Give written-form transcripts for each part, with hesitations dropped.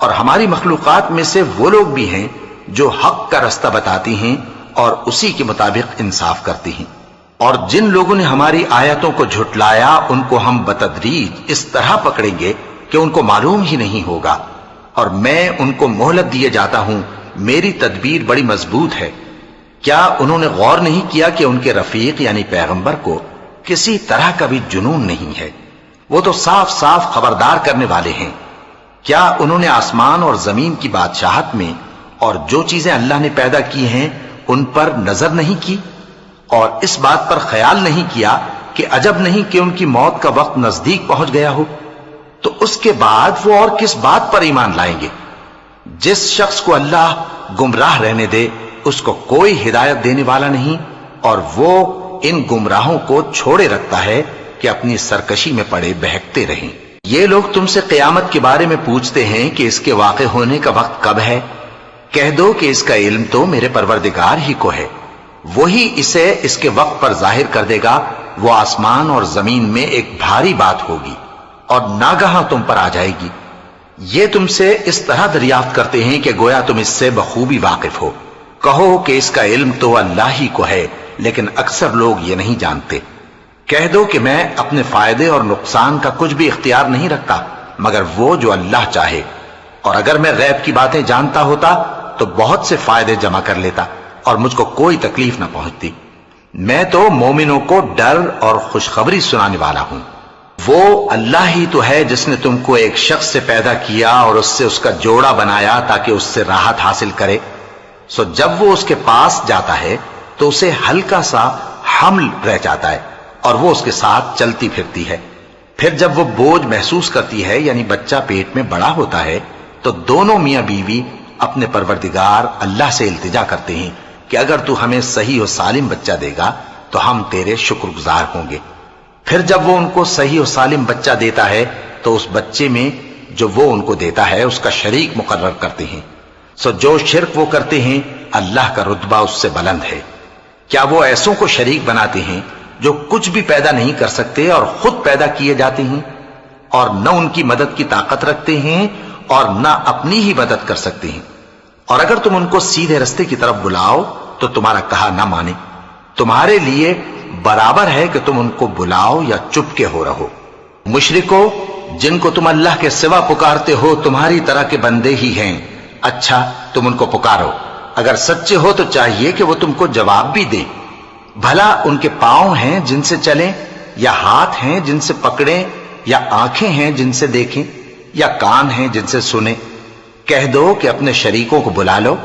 اور ہماری مخلوقات میں سے وہ لوگ بھی ہیں جو حق کا رستہ بتاتی ہیں اور اسی کے مطابق انصاف کرتی ہیں، اور جن لوگوں نے ہماری آیتوں کو جھٹلایا ان کو ہم بتدریج اس طرح پکڑیں گے کہ ان کو معلوم ہی نہیں ہوگا، اور میں ان کو مہلت دیے جاتا ہوں، میری تدبیر بڑی مضبوط ہے۔ کیا انہوں نے غور نہیں کیا کہ ان کے رفیق یعنی پیغمبر کو کسی طرح کا بھی جنون نہیں ہے، وہ تو صاف صاف خبردار کرنے والے ہیں۔ کیا انہوں نے آسمان اور زمین کی بادشاہت میں اور جو چیزیں اللہ نے پیدا کی ہیں ان پر نظر نہیں کی، اور اس بات پر خیال نہیں کیا کہ عجب نہیں کہ ان کی موت کا وقت نزدیک پہنچ گیا ہو؟ تو اس کے بعد وہ اور کس بات پر ایمان لائیں گے؟ جس شخص کو اللہ گمراہ رہنے دے اس کو کوئی ہدایت دینے والا نہیں، اور وہ ان گمراہوں کو چھوڑے رکھتا ہے کہ اپنی سرکشی میں پڑے بہکتے رہیں۔ یہ لوگ تم سے قیامت کے بارے میں پوچھتے ہیں کہ اس کے واقع ہونے کا وقت کب ہے؟ کہہ دو کہ اس کا علم تو میرے پروردگار ہی کو ہے، وہی اسے اس کے وقت پر ظاہر کر دے گا۔ وہ آسمان اور زمین میں ایک بھاری بات ہوگی اور ناگہاں تم پر آ جائے گی۔ یہ تم سے اس طرح دریافت کرتے ہیں کہ گویا تم اس سے بخوبی واقف ہو۔ کہو کہ اس کا علم تو اللہ ہی کو ہے، لیکن اکثر لوگ یہ نہیں جانتے۔ کہہ دو کہ میں اپنے فائدے اور نقصان کا کچھ بھی اختیار نہیں رکھتا مگر وہ جو اللہ چاہے، اور اگر میں غیب کی باتیں جانتا ہوتا تو بہت سے فائدے جمع کر لیتا اور مجھ کو کوئی تکلیف نہ پہنچتی۔ میں تو مومنوں کو ڈر اور خوشخبری سنانے والا ہوں۔ وہ اللہ ہی تو ہے جس نے تم کو ایک شخص سے پیدا کیا اور اس سے اس کا جوڑا بنایا تاکہ اس سے راحت حاصل کرے، سو جب وہ اس کے پاس جاتا ہے تو اسے ہلکا سا حمل رہ جاتا ہے اور وہ اس کے ساتھ چلتی پھرتی ہے۔ پھر جب وہ بوجھ محسوس کرتی ہے یعنی بچہ پیٹ میں بڑا ہوتا ہے تو دونوں میاں بیوی اپنے پروردگار اللہ سے التجا کرتے ہیں کہ اگر تو ہمیں صحیح و سالم بچہ دے گا تو ہم تیرے شکر گزار ہوں گے۔ پھر جب وہ ان کو صحیح و سالم بچہ دیتا ہے تو اس بچے میں جو وہ ان کو دیتا ہے اس کا شریک مقرر کرتے ہیں، سو جو شرک وہ کرتے ہیں اللہ کا رتبہ اس سے بلند ہے۔ کیا وہ ایسوں کو شریک بناتے ہیں جو کچھ بھی پیدا نہیں کر سکتے اور خود پیدا کیے جاتے ہیں، اور نہ ان کی مدد کی طاقت رکھتے ہیں اور نہ اپنی ہی مدد کر سکتے ہیں؟ اور اگر تم ان کو سیدھے رستے کی طرف بلاؤ تو تمہارا کہا نہ مانے، تمہارے لیے برابر ہے کہ تم ان کو بلاؤ یا چپ کے ہو رہو۔ مشرکو، جن کو تم اللہ کے سوا پکارتے ہو تمہاری طرح کے بندے ہی ہیں، اچھا تم ان کو پکارو، اگر سچے ہو تو چاہیے کہ وہ تم کو جواب بھی دیں۔ بھلا ان کے پاؤں ہیں جن سے چلیں، یا ہاتھ ہیں جن سے پکڑیں، یا آنکھیں ہیں جن سے دیکھیں، یا کان ہیں جن سے سنیں؟ کہہ دو کہ اپنے شریکوں کو بلا لو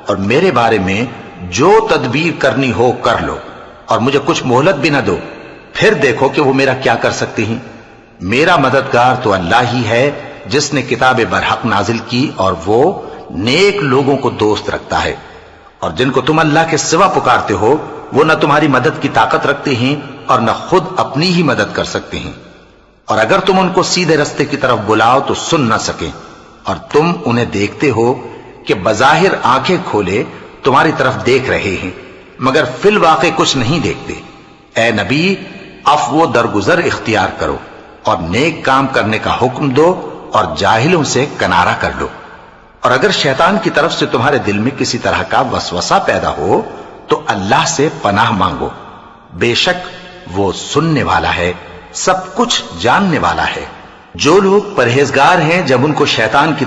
اور میرے بارے میں جو تدبیر کرنی ہو کر لو، اور مجھے کچھ مہلت بھی نہ دو، پھر دیکھو کہ وہ میرا کیا کر سکتے ہیں۔ میرا مددگار تو اللہ ہی ہے جس نے کتاب برحق نازل کی، اور وہ نیک لوگوں کو دوست رکھتا ہے۔ اور جن کو تم اللہ کے سوا پکارتے ہو وہ نہ تمہاری مدد کی طاقت رکھتے ہیں اور نہ خود اپنی ہی مدد کر سکتے ہیں، اور اگر تم ان کو سیدھے رستے کی طرف بلاؤ تو سن نہ سکیں، اور تم انہیں دیکھتے ہو کہ بظاہر آنکھیں کھولے تمہاری طرف دیکھ رہے ہیں مگر فی الواقع کچھ نہیں دیکھتے۔ اے نبی، عفو و درگزر اختیار کرو اور نیک کام کرنے کا حکم دو اور جاہلوں سے کنارہ کر لو۔ اور اگر شیطان کی طرف سے تمہارے دل میں کسی طرح کا وسوسہ پیدا ہو تو اللہ سے پناہ مانگو، بے شک وہ سننے والا ہے، سب کچھ جاننے والا ہے۔ جو لوگ پرہیزگار ہیں جب ان کو شیطان کی